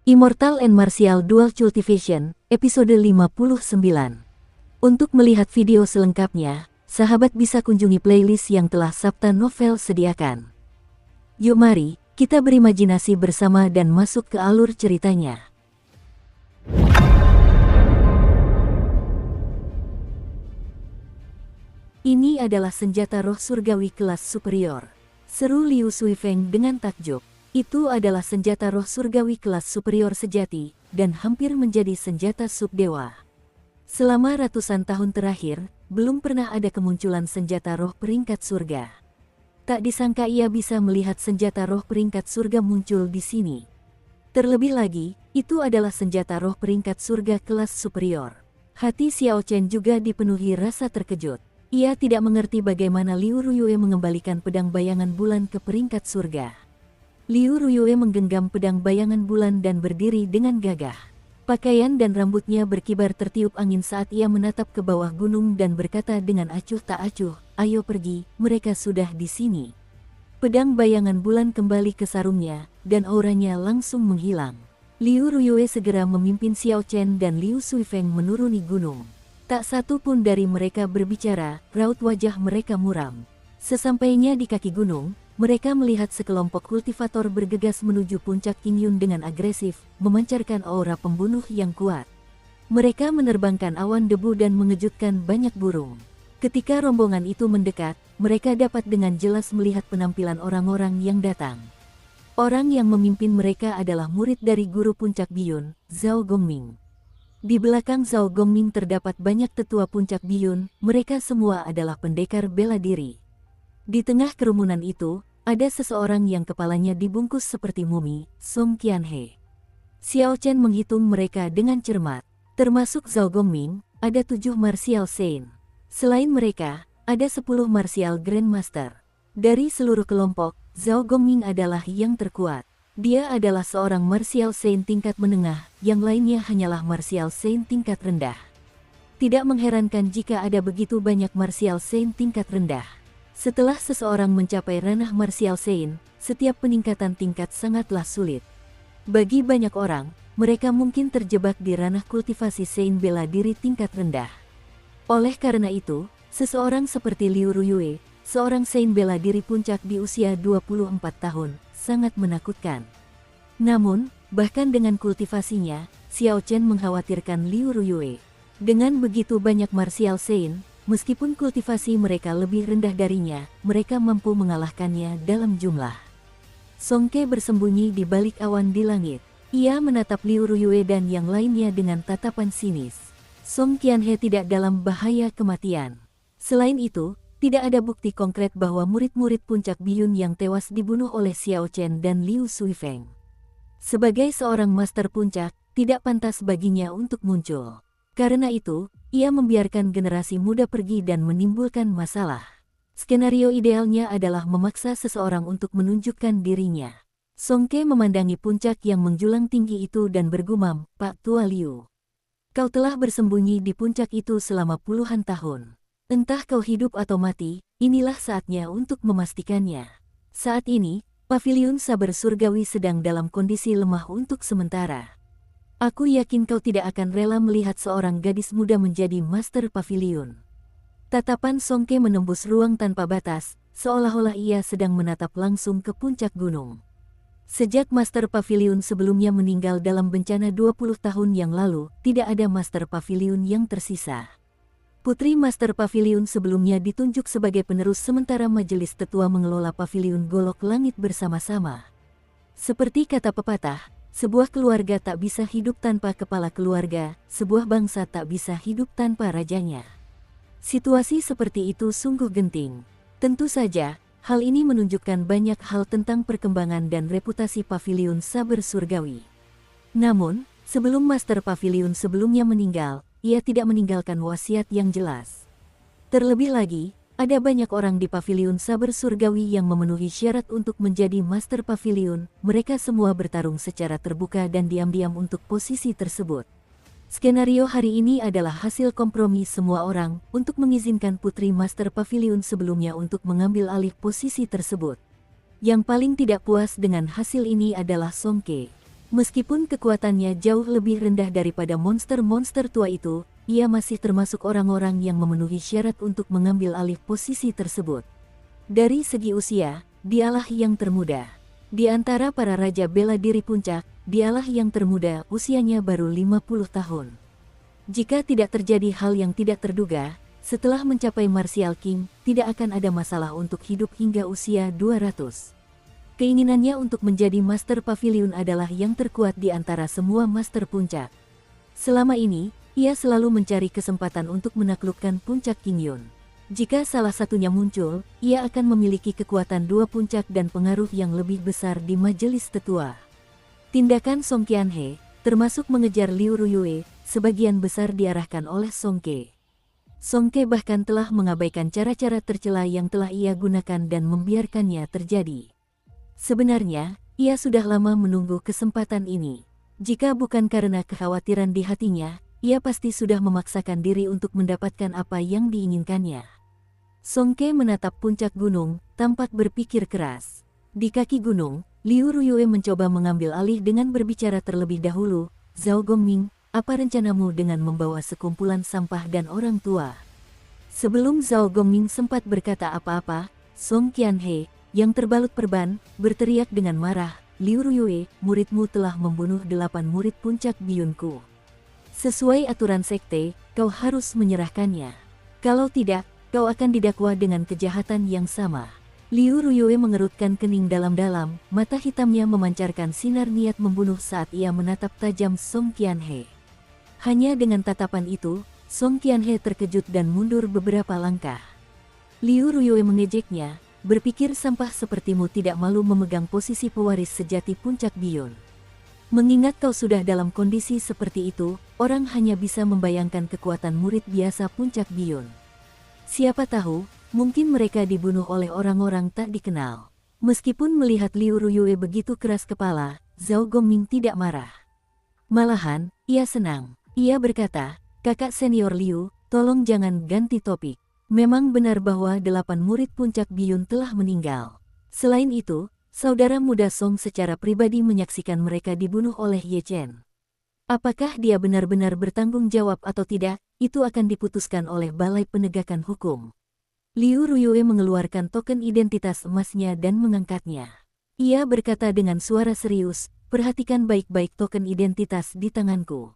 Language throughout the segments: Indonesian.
Immortal and Martial Dual Cultivation, episode 59. Untuk melihat video selengkapnya, sahabat bisa kunjungi playlist yang telah Sabta Novel sediakan. Yuk mari, kita berimajinasi bersama dan masuk ke alur ceritanya. Ini adalah senjata roh surgawi kelas superior. Seru Liu Suifeng dengan takjub. Itu adalah senjata roh surgawi kelas superior sejati, dan hampir menjadi senjata subdewa. Selama ratusan tahun terakhir, belum pernah ada kemunculan senjata roh peringkat surga. Tak disangka ia bisa melihat senjata roh peringkat surga muncul di sini. Terlebih lagi, itu adalah senjata roh peringkat surga kelas superior. Hati Xiao Chen juga dipenuhi rasa terkejut. Ia tidak mengerti bagaimana Liu Ruyue mengembalikan pedang bayangan bulan ke peringkat surga. Liu Ruyue menggenggam pedang bayangan bulan dan berdiri dengan gagah. Pakaian dan rambutnya berkibar tertiup angin saat ia menatap ke bawah gunung dan berkata dengan acuh tak acuh, "Ayo pergi, mereka sudah di sini." Pedang bayangan bulan kembali ke sarungnya, dan auranya langsung menghilang. Liu Ruyue segera memimpin Xiao Chen dan Liu Suifeng menuruni gunung. Tak satu pun dari mereka berbicara, raut wajah mereka muram. Sesampainya di kaki gunung, mereka melihat sekelompok kultivator bergegas menuju puncak Qingyun dengan agresif, memancarkan aura pembunuh yang kuat. Mereka menerbangkan awan debu dan mengejutkan banyak burung. Ketika rombongan itu mendekat, mereka dapat dengan jelas melihat penampilan orang-orang yang datang. Orang yang memimpin mereka adalah murid dari guru puncak Biyun, Zhao Gongming. Di belakang Zhao Gongming terdapat banyak tetua puncak Biyun, mereka semua adalah pendekar bela diri. Di tengah kerumunan itu, ada seseorang yang kepalanya dibungkus seperti mumi, Song Qianhe. Xiao Chen menghitung mereka dengan cermat. Termasuk Zhao Gongming, ada 7 martial saint. Selain mereka, ada 10 martial grandmaster. Dari seluruh kelompok, Zhao Gongming adalah yang terkuat. Dia adalah seorang martial saint tingkat menengah, yang lainnya hanyalah martial saint tingkat rendah. Tidak mengherankan jika ada begitu banyak martial saint tingkat rendah. Setelah seseorang mencapai ranah martial saint, setiap peningkatan tingkat sangatlah sulit. Bagi banyak orang, mereka mungkin terjebak di ranah kultivasi saint bela diri tingkat rendah. Oleh karena itu, seseorang seperti Liu Ruyue, seorang saint bela diri puncak di usia 24 tahun, sangat menakutkan. Namun, bahkan dengan kultivasinya, Xiao Chen mengkhawatirkan Liu Ruyue. Dengan begitu banyak martial saint, meskipun kultivasi mereka lebih rendah darinya, mereka mampu mengalahkannya dalam jumlah. Song Ke bersembunyi di balik awan di langit. Ia menatap Liu Ruyue dan yang lainnya dengan tatapan sinis. Song Qianhe tidak dalam bahaya kematian. Selain itu, tidak ada bukti konkret bahwa murid-murid puncak Biyun yang tewas dibunuh oleh Xiao Chen dan Liu Suifeng. Sebagai seorang master puncak, tidak pantas baginya untuk muncul. Karena itu, ia membiarkan generasi muda pergi dan menimbulkan masalah. Skenario idealnya adalah memaksa seseorang untuk menunjukkan dirinya. Song Ke memandangi puncak yang menjulang tinggi itu dan bergumam, "Pak Tua Liu, kau telah bersembunyi di puncak itu selama puluhan tahun. Entah kau hidup atau mati, inilah saatnya untuk memastikannya." Saat ini, Paviliun Saber Surgawi sedang dalam kondisi lemah untuk sementara. Aku yakin kau tidak akan rela melihat seorang gadis muda menjadi Master Paviliun. Tatapan Song Ke menembus ruang tanpa batas, seolah-olah ia sedang menatap langsung ke puncak gunung. Sejak Master Paviliun sebelumnya meninggal dalam bencana 20 tahun yang lalu, tidak ada Master Paviliun yang tersisa. Putri Master Paviliun sebelumnya ditunjuk sebagai penerus sementara majelis tetua mengelola Paviliun Golok Langit bersama-sama. Seperti kata pepatah, sebuah keluarga tak bisa hidup tanpa kepala keluarga, sebuah bangsa tak bisa hidup tanpa rajanya. Situasi seperti itu sungguh genting. Tentu saja, hal ini menunjukkan banyak hal tentang perkembangan dan reputasi Paviliun Saber Surgawi. Namun, sebelum Master Paviliun sebelumnya meninggal, ia tidak meninggalkan wasiat yang jelas. Terlebih lagi, ada banyak orang di Paviliun Saber Surgawi yang memenuhi syarat untuk menjadi Master Paviliun. Mereka semua bertarung secara terbuka dan diam-diam untuk posisi tersebut. Skenario hari ini adalah hasil kompromi semua orang untuk mengizinkan Putri Master Paviliun sebelumnya untuk mengambil alih posisi tersebut. Yang paling tidak puas dengan hasil ini adalah Song Ke. Meskipun kekuatannya jauh lebih rendah daripada monster-monster tua itu, ia masih termasuk orang-orang yang memenuhi syarat untuk mengambil alih posisi tersebut. Dari segi usia, dialah yang termuda. Di antara para raja bela diri puncak, dialah yang termuda, usianya baru 50 tahun. Jika tidak terjadi hal yang tidak terduga, setelah mencapai Martial King, tidak akan ada masalah untuk hidup hingga usia 200. Keinginannya untuk menjadi Master Pavilion adalah yang terkuat di antara semua Master Puncak. Selama ini, ia selalu mencari kesempatan untuk menaklukkan Puncak Qingyun. Jika salah satunya muncul, ia akan memiliki kekuatan dua puncak dan pengaruh yang lebih besar di majelis tetua. Tindakan Song Qianhe, termasuk mengejar Liu Ruyue, sebagian besar diarahkan oleh Song Ke. Song Ke bahkan telah mengabaikan cara-cara tercela yang telah ia gunakan dan membiarkannya terjadi. Sebenarnya, ia sudah lama menunggu kesempatan ini. Jika bukan karena kekhawatiran di hatinya, ia pasti sudah memaksakan diri untuk mendapatkan apa yang diinginkannya. Song Ke menatap puncak gunung, tampak berpikir keras. Di kaki gunung, Liu Ruyue mencoba mengambil alih dengan berbicara terlebih dahulu. Zhao Gongming, apa rencanamu dengan membawa sekumpulan sampah dan orang tua? Sebelum Zhao Gongming sempat berkata apa-apa, Song Qianhe, yang terbalut perban, berteriak dengan marah, Liu Ruyue, muridmu telah membunuh 8 murid puncak biyunku. Sesuai aturan sekte, kau harus menyerahkannya. Kalau tidak, kau akan didakwa dengan kejahatan yang sama. Liu Ruyue mengerutkan kening dalam-dalam, mata hitamnya memancarkan sinar niat membunuh saat ia menatap tajam Song Qianhe. Hanya dengan tatapan itu, Song Qianhe terkejut dan mundur beberapa langkah. Liu Ruyue mengejeknya, berpikir sampah sepertimu tidak malu memegang posisi pewaris sejati puncak Biyun. Mengingat kau sudah dalam kondisi seperti itu, orang hanya bisa membayangkan kekuatan murid biasa puncak Biyun. Siapa tahu, mungkin mereka dibunuh oleh orang-orang tak dikenal. Meskipun melihat Liu Ruyue begitu keras kepala, Zhao Gongming tidak marah. Malahan, ia senang. Ia berkata, kakak senior Liu, tolong jangan ganti topik. Memang benar bahwa 8 murid puncak Biyun telah meninggal. Selain itu, saudara muda Song secara pribadi menyaksikan mereka dibunuh oleh Ye Chen. Apakah dia benar-benar bertanggung jawab atau tidak, itu akan diputuskan oleh Balai Penegakan Hukum. Liu Ruyue mengeluarkan token identitas emasnya dan mengangkatnya. Ia berkata dengan suara serius, perhatikan baik-baik token identitas di tanganku.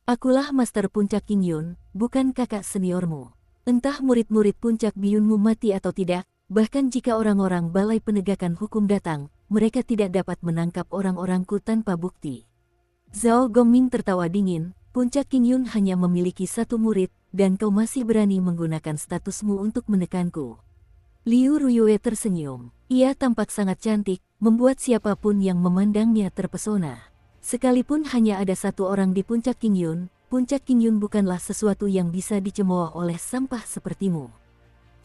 Akulah Master Puncak Qingyun, bukan kakak seniormu. Entah murid-murid puncak Biyunmu mati atau tidak, bahkan jika orang-orang Balai Penegakan Hukum datang, mereka tidak dapat menangkap orang-orangku tanpa bukti. Zhao Gongming tertawa dingin, puncak Qingyun hanya memiliki satu murid, dan kau masih berani menggunakan statusmu untuk menekanku. Liu Ruyue tersenyum. Ia tampak sangat cantik, membuat siapapun yang memandangnya terpesona. Sekalipun hanya ada satu orang di puncak Qingyun, puncak Qingyun bukanlah sesuatu yang bisa dicemooh oleh sampah sepertimu.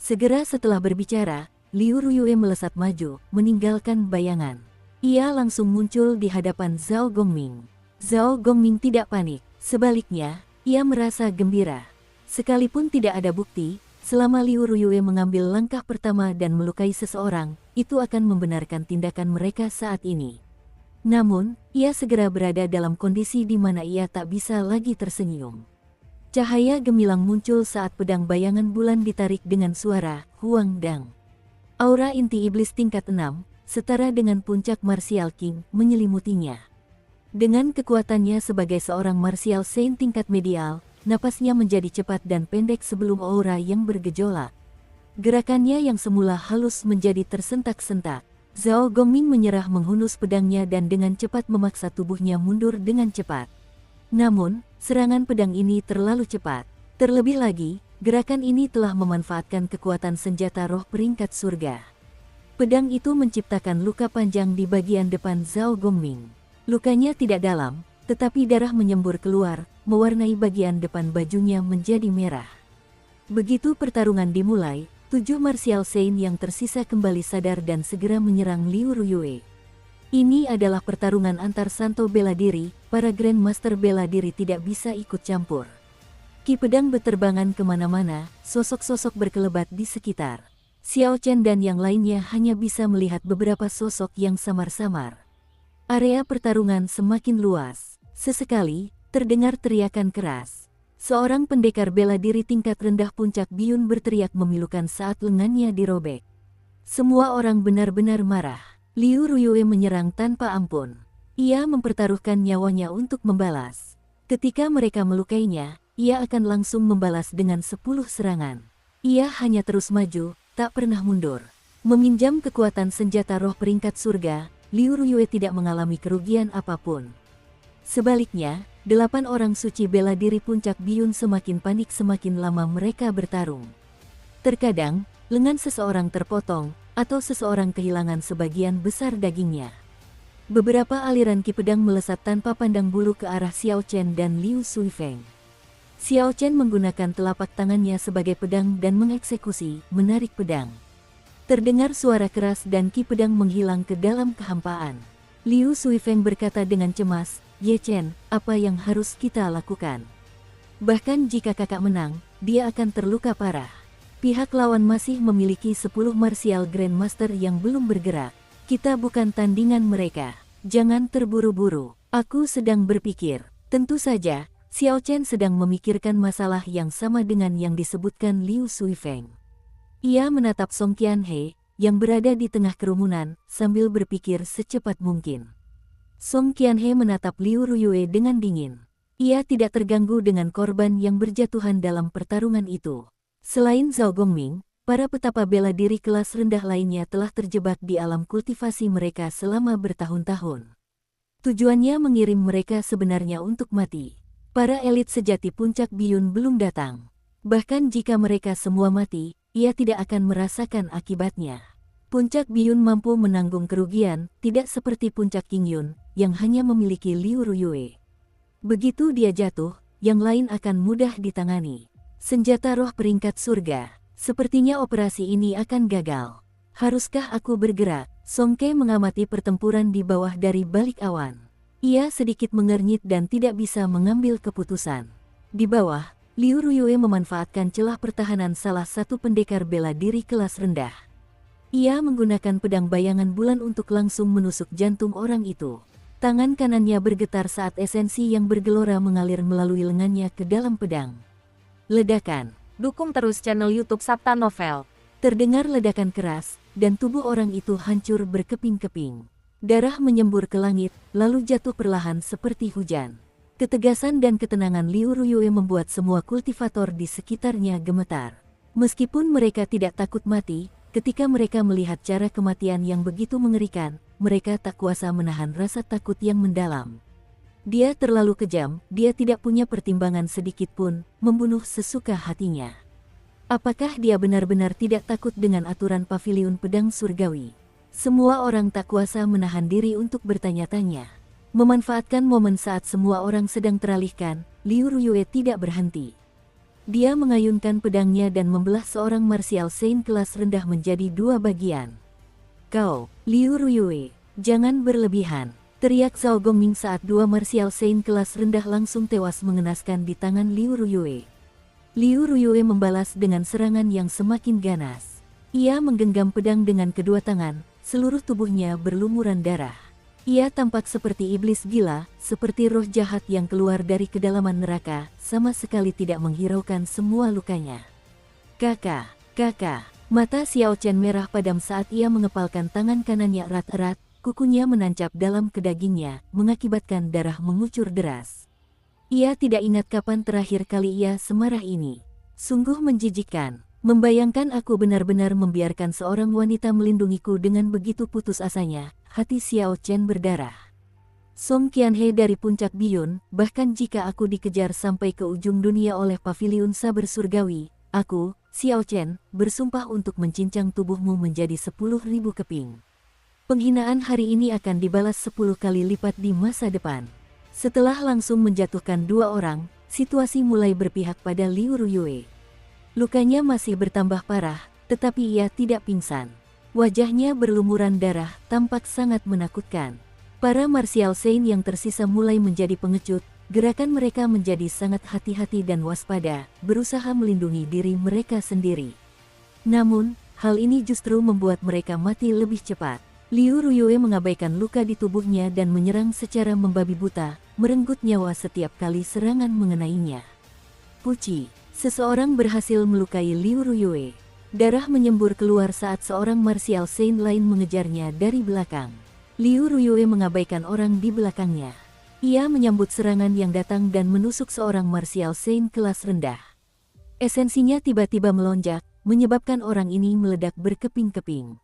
Segera setelah berbicara, Liu Ruyue melesat maju, meninggalkan bayangan. Ia langsung muncul di hadapan Zhao Gongming. Zhao Gongming tidak panik, sebaliknya, ia merasa gembira. Sekalipun tidak ada bukti, selama Liu Ruyue mengambil langkah pertama dan melukai seseorang, itu akan membenarkan tindakan mereka saat ini. Namun, ia segera berada dalam kondisi di mana ia tak bisa lagi tersenyum. Cahaya gemilang muncul saat pedang bayangan bulan ditarik dengan suara, Huang Dang. Aura inti iblis tingkat 6, setara dengan puncak Martial King, menyelimutinya. Dengan kekuatannya sebagai seorang Martial Saint tingkat medial, napasnya menjadi cepat dan pendek sebelum aura yang bergejolak. Gerakannya yang semula halus menjadi tersentak-sentak. Zhao Gongming menyerah menghunus pedangnya dan dengan cepat memaksa tubuhnya mundur dengan cepat. Namun, serangan pedang ini terlalu cepat. Terlebih lagi, gerakan ini telah memanfaatkan kekuatan senjata roh peringkat surga. Pedang itu menciptakan luka panjang di bagian depan Zhao Gongming. Lukanya tidak dalam, tetapi darah menyembur keluar, mewarnai bagian depan bajunya menjadi merah. Begitu pertarungan dimulai, 7 Martial Saint yang tersisa kembali sadar dan segera menyerang Liu Ruyue. Ini adalah pertarungan antar santo bela diri, para Grandmaster bela diri tidak bisa ikut campur. Ki pedang beterbangan kemana-mana, sosok-sosok berkelebat di sekitar. Xiao Chen dan yang lainnya hanya bisa melihat beberapa sosok yang samar-samar. Area pertarungan semakin luas. Sesekali, terdengar teriakan keras. Seorang pendekar bela diri tingkat rendah puncak Biyun berteriak memilukan saat lengannya dirobek. Semua orang benar-benar marah. Liu Ruyue menyerang tanpa ampun. Ia mempertaruhkan nyawanya untuk membalas. Ketika mereka melukainya, ia akan langsung membalas dengan 10 serangan. Ia hanya terus maju, tak pernah mundur. Meminjam kekuatan senjata roh peringkat surga, Liu Ruyue tidak mengalami kerugian apapun. Sebaliknya, 8 orang suci bela diri puncak Biyun semakin panik semakin lama mereka bertarung. Terkadang, lengan seseorang terpotong, atau seseorang kehilangan sebagian besar dagingnya. Beberapa aliran ki pedang melesat tanpa pandang bulu ke arah Xiao Chen dan Liu Suifeng. Xiao Chen menggunakan telapak tangannya sebagai pedang dan mengeksekusi, menarik pedang. Terdengar suara keras dan ki pedang menghilang ke dalam kehampaan. Liu Suifeng berkata dengan cemas, "Ye Chen, apa yang harus kita lakukan? Bahkan jika kakak menang, dia akan terluka parah. Pihak lawan masih memiliki 10 martial grandmaster yang belum bergerak. Kita bukan tandingan mereka. Jangan terburu-buru. Aku sedang berpikir." Tentu saja, Xiao Chen sedang memikirkan masalah yang sama dengan yang disebutkan Liu Suifeng. Ia menatap Song Qianhe, yang berada di tengah kerumunan, sambil berpikir secepat mungkin. Song Qianhe menatap Liu Ruyue dengan dingin. Ia tidak terganggu dengan korban yang berjatuhan dalam pertarungan itu. Selain Zhao Gongming, para petapa bela diri kelas rendah lainnya telah terjebak di alam kultivasi mereka selama bertahun-tahun. Tujuannya mengirim mereka sebenarnya untuk mati. Para elit sejati puncak Biyun belum datang. Bahkan jika mereka semua mati, ia tidak akan merasakan akibatnya. Puncak Biyun mampu menanggung kerugian, tidak seperti puncak Qingyun, yang hanya memiliki Liu Ruyue. Begitu dia jatuh, yang lain akan mudah ditangani. Senjata roh peringkat surga. Sepertinya operasi ini akan gagal. Haruskah aku bergerak? Song Ke mengamati pertempuran di bawah dari balik awan. Ia sedikit mengernyit dan tidak bisa mengambil keputusan. Di bawah, Liu Ruyue memanfaatkan celah pertahanan salah satu pendekar bela diri kelas rendah. Ia menggunakan pedang bayangan bulan untuk langsung menusuk jantung orang itu. Tangan kanannya bergetar saat esensi yang bergelora mengalir melalui lengannya ke dalam pedang. Ledakan. Dukung terus channel YouTube Sabta Novel. Terdengar ledakan keras, dan tubuh orang itu hancur berkeping-keping. Darah menyembur ke langit, lalu jatuh perlahan seperti hujan. Ketegasan dan ketenangan Liu Ruyue membuat semua kultivator di sekitarnya gemetar. Meskipun mereka tidak takut mati, ketika mereka melihat cara kematian yang begitu mengerikan, mereka tak kuasa menahan rasa takut yang mendalam. Dia terlalu kejam, dia tidak punya pertimbangan sedikit pun, membunuh sesuka hatinya. Apakah dia benar-benar tidak takut dengan aturan paviliun pedang surgawi? Semua orang tak kuasa menahan diri untuk bertanya-tanya. Memanfaatkan momen saat semua orang sedang teralihkan, Liu Ruyue tidak berhenti. Dia mengayunkan pedangnya dan membelah seorang martial saint kelas rendah menjadi 2 bagian. "Kau, Liu Ruyue, jangan berlebihan," teriak Zhao Gongming saat 2 martial saint kelas rendah langsung tewas mengenaskan di tangan Liu Ruyue. Liu Ruyue membalas dengan serangan yang semakin ganas. Ia menggenggam pedang dengan kedua tangan, seluruh tubuhnya berlumuran darah. Ia tampak seperti iblis gila, seperti roh jahat yang keluar dari kedalaman neraka, sama sekali tidak menghiraukan semua lukanya. "Kakak, kakak." Mata Xiao Chen merah padam saat ia mengepalkan tangan kanannya erat-erat, kukunya menancap dalam kedagingnya, mengakibatkan darah mengucur deras. Ia tidak ingat kapan terakhir kali ia semarah ini. Sungguh menjijikkan. Membayangkan aku benar-benar membiarkan seorang wanita melindungiku dengan begitu putus asanya, hati Xiao Chen berdarah. Song Qianhe dari puncak Biyun, bahkan jika aku dikejar sampai ke ujung dunia oleh paviliun saber surgawi, aku, Xiao Chen, bersumpah untuk mencincang tubuhmu menjadi 10.000 keping. Penghinaan hari ini akan dibalas 10 kali lipat di masa depan. Setelah langsung menjatuhkan 2 orang, situasi mulai berpihak pada Liu Ruyue. Lukanya masih bertambah parah, tetapi ia tidak pingsan. Wajahnya berlumuran darah, tampak sangat menakutkan. Para martial saint yang tersisa mulai menjadi pengecut, gerakan mereka menjadi sangat hati-hati dan waspada, berusaha melindungi diri mereka sendiri. Namun, hal ini justru membuat mereka mati lebih cepat. Liu Ruyue mengabaikan luka di tubuhnya dan menyerang secara membabi buta, merenggut nyawa setiap kali serangan mengenainya. Puci, seseorang berhasil melukai Liu Ruyue. Darah menyembur keluar saat seorang martial saint lain mengejarnya dari belakang. Liu Ruyue mengabaikan orang di belakangnya. Ia menyambut serangan yang datang dan menusuk seorang martial saint kelas rendah. Esensinya tiba-tiba melonjak, menyebabkan orang ini meledak berkeping-keping.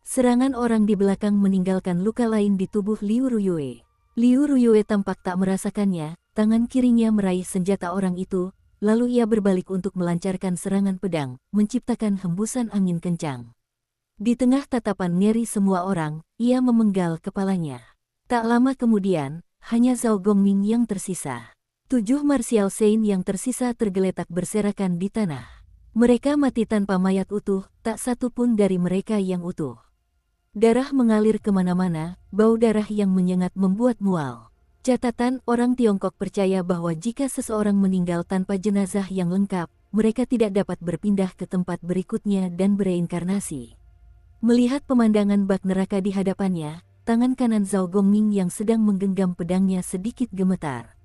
Serangan orang di belakang meninggalkan luka lain di tubuh Liu Ruyue. Liu Ruyue tampak tak merasakannya, tangan kirinya meraih senjata orang itu, lalu ia berbalik untuk melancarkan serangan pedang, menciptakan hembusan angin kencang. Di tengah tatapan ngeri semua orang, ia memenggal kepalanya. Tak lama kemudian, hanya Zhao Gongming yang tersisa. 7 martial saint yang tersisa tergeletak berserakan di tanah. Mereka mati tanpa mayat utuh, tak satu pun dari mereka yang utuh. Darah mengalir kemana-mana, bau darah yang menyengat membuat mual. Catatan, orang Tiongkok percaya bahwa jika seseorang meninggal tanpa jenazah yang lengkap, mereka tidak dapat berpindah ke tempat berikutnya dan bereinkarnasi. Melihat pemandangan bak neraka di hadapannya, tangan kanan Zhao Gongming yang sedang menggenggam pedangnya sedikit gemetar.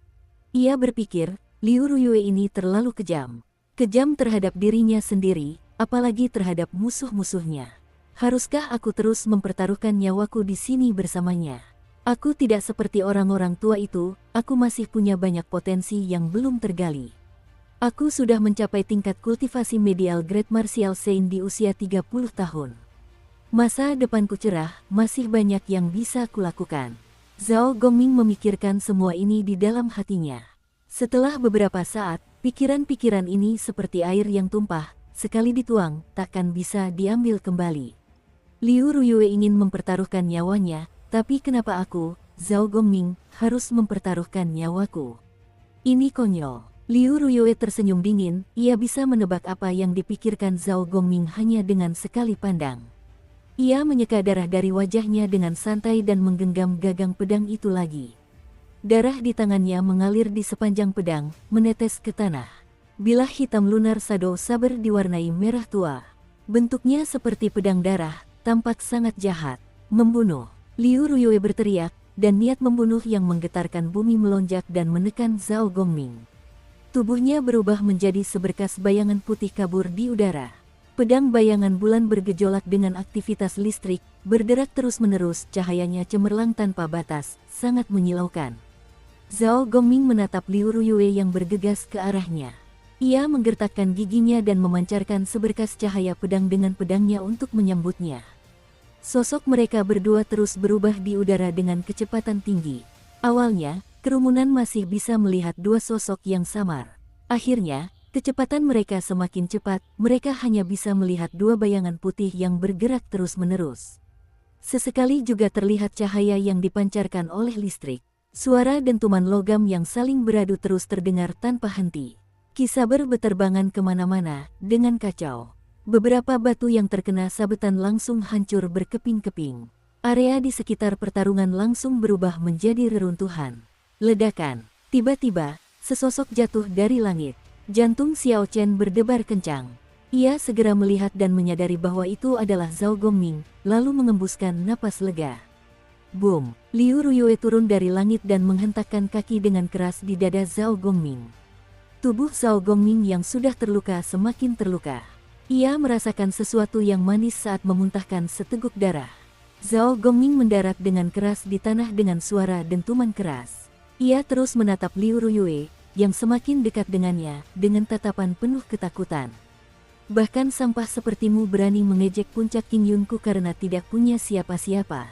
Ia berpikir, Liu Ruyue ini terlalu kejam. Kejam terhadap dirinya sendiri, apalagi terhadap musuh-musuhnya. Haruskah aku terus mempertaruhkan nyawaku di sini bersamanya? Aku tidak seperti orang-orang tua itu, aku masih punya banyak potensi yang belum tergali. Aku sudah mencapai tingkat kultivasi medial grade martial saint di usia 30 tahun. Masa depanku cerah, masih banyak yang bisa kulakukan. Zhao Gongming memikirkan semua ini di dalam hatinya. Setelah beberapa saat, pikiran-pikiran ini seperti air yang tumpah, sekali dituang, takkan bisa diambil kembali. Liu Ruyue ingin mempertaruhkan nyawanya, tapi kenapa aku, Zhao Gongming, harus mempertaruhkan nyawaku? Ini konyol. Liu Ruyue tersenyum dingin, ia bisa menebak apa yang dipikirkan Zhao Gongming hanya dengan sekali pandang. Ia menyeka darah dari wajahnya dengan santai dan menggenggam gagang pedang itu lagi. Darah di tangannya mengalir di sepanjang pedang, menetes ke tanah. Bilah hitam lunar Shadow Saber diwarnai merah tua. Bentuknya seperti pedang darah, tampak sangat jahat, membunuh. Liu Ruyue berteriak, dan niat membunuh yang menggetarkan bumi melonjak dan menekan Zhao Gongming. Tubuhnya berubah menjadi seberkas bayangan putih kabur di udara. Pedang bayangan bulan bergejolak dengan aktivitas listrik, berderak terus-menerus, cahayanya cemerlang tanpa batas, sangat menyilaukan. Zhao Gongming menatap Liu Ruyue yang bergegas ke arahnya. Ia menggertakkan giginya dan memancarkan seberkas cahaya pedang dengan pedangnya untuk menyambutnya. Sosok mereka berdua terus berubah di udara dengan kecepatan tinggi. Awalnya, kerumunan masih bisa melihat dua sosok yang samar. Akhirnya, kecepatan mereka semakin cepat, mereka hanya bisa melihat dua bayangan putih yang bergerak terus-menerus. Sesekali juga terlihat cahaya yang dipancarkan oleh listrik. Suara dentuman logam yang saling beradu terus terdengar tanpa henti. Ki saber beterbangan kemana-mana, dengan kacau. Beberapa batu yang terkena sabetan langsung hancur berkeping-keping. Area di sekitar pertarungan langsung berubah menjadi reruntuhan. Ledakan. Tiba-tiba, sesosok jatuh dari langit. Jantung Xiao Chen berdebar kencang. Ia segera melihat dan menyadari bahwa itu adalah Zhao Gongming, lalu mengembuskan napas lega. Boom! Liu Ruyue turun dari langit dan menghentakkan kaki dengan keras di dada Zhao Gongming. Tubuh Zhao Gongming yang sudah terluka semakin terluka. Ia merasakan sesuatu yang manis saat memuntahkan seteguk darah. Zhao Gongming mendarat dengan keras di tanah dengan suara dentuman keras. Ia terus menatap Liu Ruyue, yang semakin dekat dengannya, dengan tatapan penuh ketakutan. Bahkan sampah sepertimu berani mengejek puncak King Yunku karena tidak punya siapa-siapa.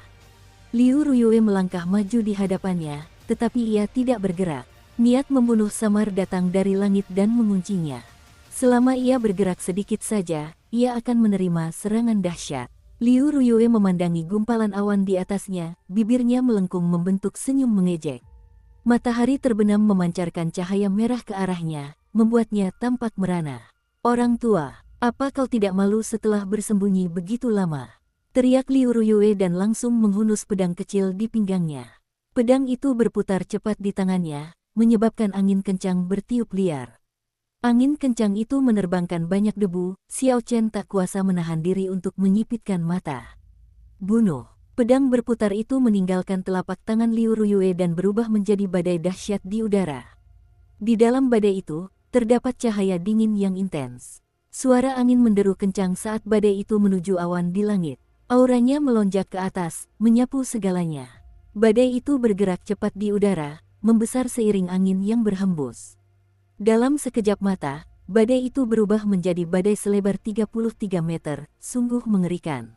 Liu Ruyue melangkah maju di hadapannya, tetapi ia tidak bergerak. Niat membunuh samar datang dari langit dan menguncinya. Selama ia bergerak sedikit saja, ia akan menerima serangan dahsyat. Liu Ruyue memandangi gumpalan awan di atasnya, bibirnya melengkung membentuk senyum mengejek. Matahari terbenam memancarkan cahaya merah ke arahnya, membuatnya tampak merana. Orang tua, apa kau tidak malu setelah bersembunyi begitu lama? Teriak Liu Ruyue dan langsung menghunus pedang kecil di pinggangnya. Pedang itu berputar cepat di tangannya, menyebabkan angin kencang bertiup liar. Angin kencang itu menerbangkan banyak debu, Xiao Chen tak kuasa menahan diri untuk menyipitkan mata. Bunuh! Pedang berputar itu meninggalkan telapak tangan Liu Ruyue dan berubah menjadi badai dahsyat di udara. Di dalam badai itu, terdapat cahaya dingin yang intens. Suara angin menderu kencang saat badai itu menuju awan di langit. Auranya melonjak ke atas, menyapu segalanya. Badai itu bergerak cepat di udara, membesar seiring angin yang berhembus. Dalam sekejap mata, badai itu berubah menjadi badai selebar 33 meter, sungguh mengerikan.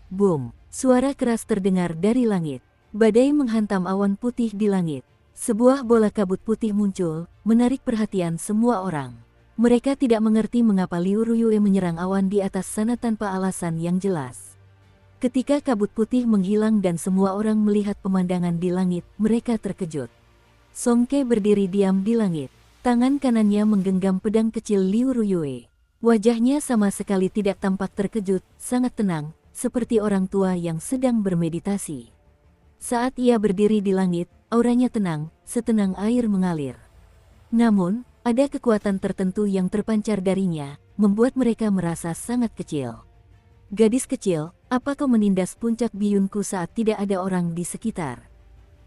Boom! Suara keras terdengar dari langit. Badai menghantam awan putih di langit. Sebuah bola kabut putih muncul, menarik perhatian semua orang. Mereka tidak mengerti mengapa Liu Ruyue menyerang awan di atas sana tanpa alasan yang jelas. Ketika kabut putih menghilang dan semua orang melihat pemandangan di langit, mereka terkejut. Song Ke berdiri diam di langit. Tangan kanannya menggenggam pedang kecil Liu Ruyue. Wajahnya sama sekali tidak tampak terkejut, sangat tenang, seperti orang tua yang sedang bermeditasi. Saat ia berdiri di langit, auranya tenang, setenang air mengalir. Namun, ada kekuatan tertentu yang terpancar darinya, membuat mereka merasa sangat kecil. Gadis kecil, apa kau menindas puncak biyunku saat tidak ada orang di sekitar?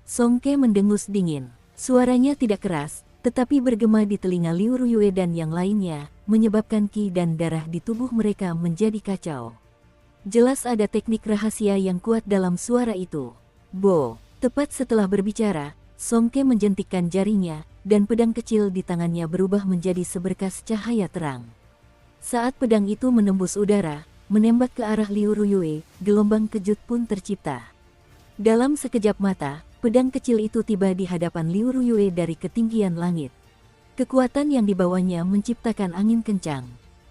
Song Ke mendengus dingin. Suaranya tidak keras, tetapi bergema di telinga Liu Ruyue dan yang lainnya, menyebabkan ki dan darah di tubuh mereka menjadi kacau. Jelas ada teknik rahasia yang kuat dalam suara itu. Bo! Tepat setelah berbicara, Song Ke menjentikkan jarinya, dan pedang kecil di tangannya berubah menjadi seberkas cahaya terang. Saat pedang itu menembus udara, menembak ke arah Liu Ruyue, gelombang kejut pun tercipta. Dalam sekejap mata, pedang kecil itu tiba di hadapan Liu Ruyue dari ketinggian langit. Kekuatan yang dibawanya menciptakan angin kencang.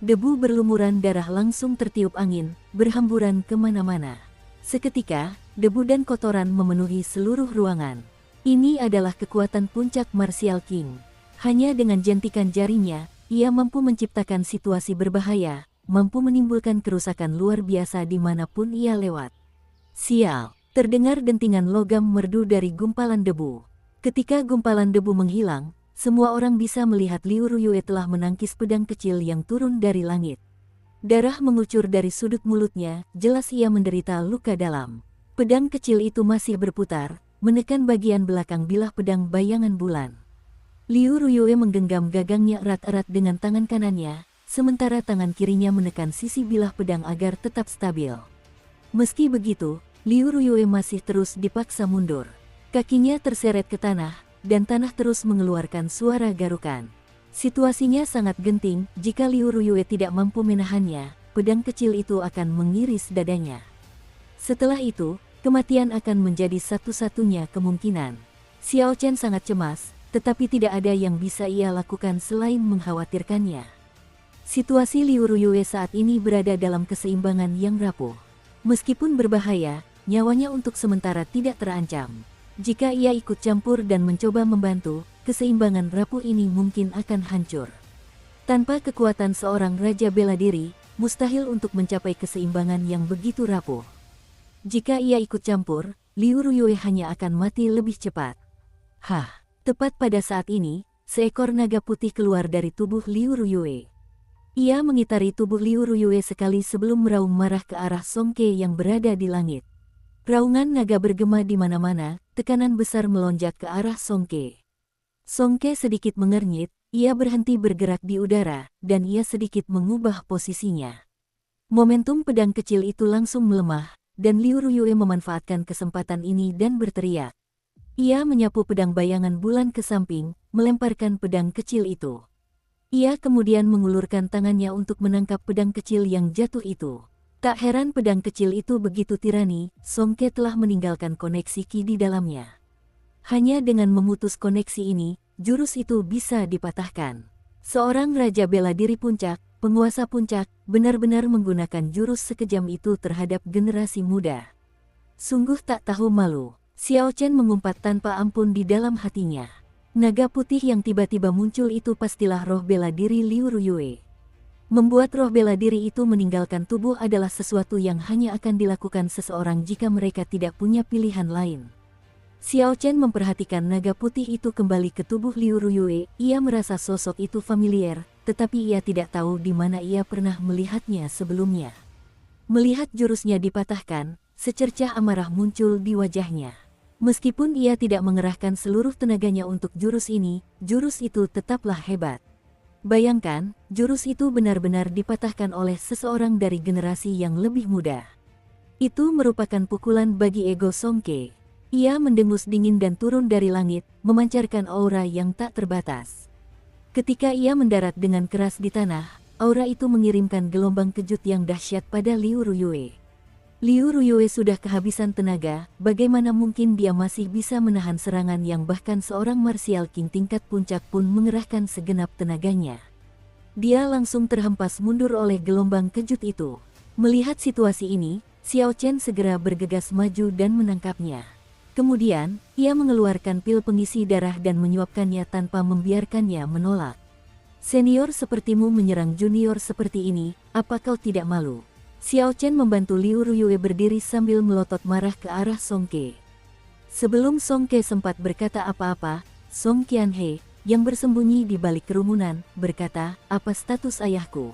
Debu berlumuran darah langsung tertiup angin, berhamburan kemana-mana. Seketika, debu dan kotoran memenuhi seluruh ruangan. Ini adalah kekuatan puncak Martial King. Hanya dengan jentikan jarinya, ia mampu menciptakan situasi berbahaya, mampu menimbulkan kerusakan luar biasa dimanapun ia lewat. Sial! Terdengar dentingan logam merdu dari gumpalan debu. Ketika gumpalan debu menghilang, semua orang bisa melihat Liu Ruyue telah menangkis pedang kecil yang turun dari langit. Darah mengucur dari sudut mulutnya, jelas ia menderita luka dalam. Pedang kecil itu masih berputar, menekan bagian belakang bilah pedang bayangan bulan. Liu Ruyue menggenggam gagangnya erat-erat dengan tangan kanannya, sementara tangan kirinya menekan sisi bilah pedang agar tetap stabil. Meski begitu, Liu Ruyue masih terus dipaksa mundur. Kakinya terseret ke tanah, dan tanah terus mengeluarkan suara garukan. Situasinya sangat genting, jika Liu Ruyue tidak mampu menahannya, pedang kecil itu akan mengiris dadanya. Setelah itu, kematian akan menjadi satu-satunya kemungkinan. Xiao Chen sangat cemas, tetapi tidak ada yang bisa ia lakukan selain mengkhawatirkannya. Situasi Liu Ruyue saat ini berada dalam keseimbangan yang rapuh. Meskipun berbahaya, nyawanya untuk sementara tidak terancam. Jika ia ikut campur dan mencoba membantu, keseimbangan rapuh ini mungkin akan hancur. Tanpa kekuatan seorang raja bela diri, mustahil untuk mencapai keseimbangan yang begitu rapuh. Jika ia ikut campur, Liu Ruyue hanya akan mati lebih cepat. Hah! Tepat pada saat ini, seekor naga putih keluar dari tubuh Liu Ruyue. Ia mengitari tubuh Liu Ruyue sekali sebelum meraung marah ke arah Song Ke yang berada di langit. Raungan naga bergema di mana-mana, tekanan besar melonjak ke arah Song Ke. Song Ke sedikit mengernyit, ia berhenti bergerak di udara, dan ia sedikit mengubah posisinya. Momentum pedang kecil itu langsung melemah, dan Liu Ruyue memanfaatkan kesempatan ini dan berteriak. Ia menyapu pedang bayangan bulan ke samping, melemparkan pedang kecil itu. Ia kemudian mengulurkan tangannya untuk menangkap pedang kecil yang jatuh itu. Tak heran pedang kecil itu begitu tirani, Song Ke telah meninggalkan koneksi ki di dalamnya. Hanya dengan memutus koneksi ini, jurus itu bisa dipatahkan. Seorang raja bela diri puncak, penguasa puncak, benar-benar menggunakan jurus sekejam itu terhadap generasi muda. Sungguh tak tahu malu. Xiao Chen mengumpat tanpa ampun di dalam hatinya. Naga putih yang tiba-tiba muncul itu pastilah roh bela diri Liu Ruyue. Membuat roh bela diri itu meninggalkan tubuh adalah sesuatu yang hanya akan dilakukan seseorang jika mereka tidak punya pilihan lain. Xiao Chen memperhatikan naga putih itu kembali ke tubuh Liu Ruyue. Ia merasa sosok itu familiar, tetapi ia tidak tahu di mana ia pernah melihatnya sebelumnya. Melihat jurusnya dipatahkan, secercah amarah muncul di wajahnya. Meskipun ia tidak mengerahkan seluruh tenaganya untuk jurus ini, jurus itu tetaplah hebat. Bayangkan, jurus itu benar-benar dipatahkan oleh seseorang dari generasi yang lebih muda. Itu merupakan pukulan bagi ego Songke. Ia mendengus dingin dan turun dari langit, memancarkan aura yang tak terbatas. Ketika ia mendarat dengan keras di tanah, aura itu mengirimkan gelombang kejut yang dahsyat pada Liu Ruyue. Liu Ruyue sudah kehabisan tenaga, bagaimana mungkin dia masih bisa menahan serangan yang bahkan seorang martial king tingkat puncak pun mengerahkan segenap tenaganya. Dia langsung terhempas mundur oleh gelombang kejut itu. Melihat situasi ini, Xiao Chen segera bergegas maju dan menangkapnya. Kemudian, ia mengeluarkan pil pengisi darah dan menyuapkannya tanpa membiarkannya menolak. Senior sepertimu menyerang junior seperti ini, apa kau tidak malu? Xiao Chen membantu Liu Ruyue berdiri sambil melotot marah ke arah Songke. Sebelum Songke sempat berkata apa-apa, Song Qianhe, yang bersembunyi di balik kerumunan, berkata, apa status ayahku?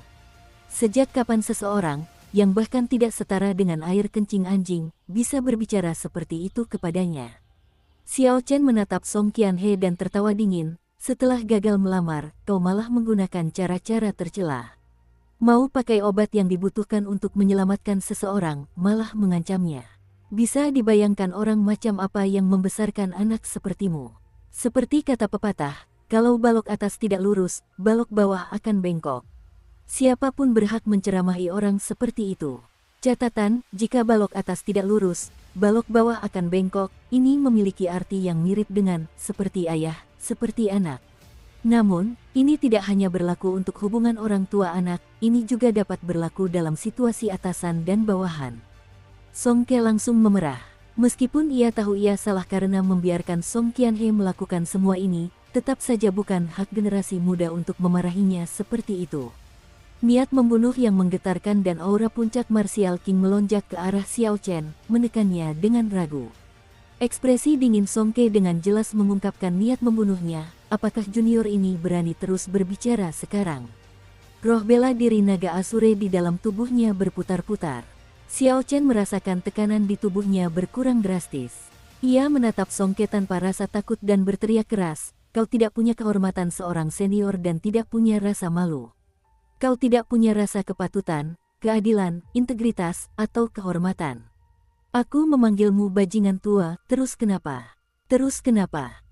Sejak kapan seseorang, yang bahkan tidak setara dengan air kencing anjing, bisa berbicara seperti itu kepadanya? Xiao Chen menatap Song Qianhe dan tertawa dingin, setelah gagal melamar, kau malah menggunakan cara-cara tercela. Mau pakai obat yang dibutuhkan untuk menyelamatkan seseorang, malah mengancamnya. Bisa dibayangkan orang macam apa yang membesarkan anak sepertimu. Seperti kata pepatah, kalau balok atas tidak lurus, balok bawah akan bengkok. Siapapun berhak menceramahi orang seperti itu. Catatan, jika balok atas tidak lurus, balok bawah akan bengkok, ini memiliki arti yang mirip dengan, seperti ayah, seperti anak. Namun, ini tidak hanya berlaku untuk hubungan orang tua anak, ini juga dapat berlaku dalam situasi atasan dan bawahan. Songke langsung memerah. Meskipun ia tahu ia salah karena membiarkan Song Qianhe melakukan semua ini, tetap saja bukan hak generasi muda untuk memarahinya seperti itu. Niat membunuh yang menggetarkan dan aura puncak martial king melonjak ke arah Xiao Chen, menekannya dengan ragu. Ekspresi dingin Songke dengan jelas mengungkapkan niat membunuhnya. Apakah junior ini berani terus berbicara sekarang? Roh bela diri naga Asure di dalam tubuhnya berputar-putar. Xiao Chen merasakan tekanan di tubuhnya berkurang drastis. Ia menatap Songke tanpa rasa takut dan berteriak keras, kau tidak punya kehormatan seorang senior dan tidak punya rasa malu. Kau tidak punya rasa kepatutan, keadilan, integritas, atau kehormatan. Aku memanggilmu bajingan tua, terus kenapa? Terus kenapa?